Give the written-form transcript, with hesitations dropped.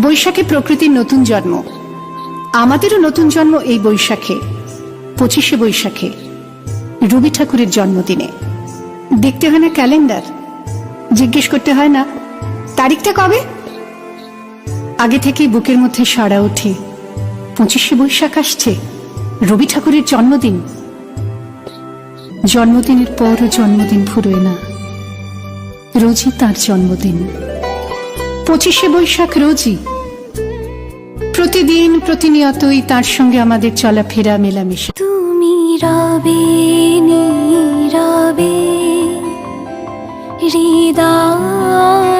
বৈশাখে প্রকৃতির নতুন জন্ম, আমাদেরও নতুন জন্ম এই বৈশাখে, 25শে বৈশাখে, রবি ঠাকুরের জন্মদিনে। দেখতে হয় না ক্যালেন্ডার, জিজ্ঞেস করতে হয় না তারিখটা কবে, আগে থেকেই বুকের মধ্যে সাড়া ওঠে 25শে বৈশাখ আসছে, রবি ঠাকুরের জন্মদিন। জন্মদিনের পরও জন্মদিন ফুরোয় না, রোজই তার জন্মদিন। 25শে বৈশাখ রোজই, প্রতিদিন প্রতিনিয়তই তার সঙ্গে আমাদের চলাফেরা মেলামেশা। তুমি রবে নীরবে হৃদয়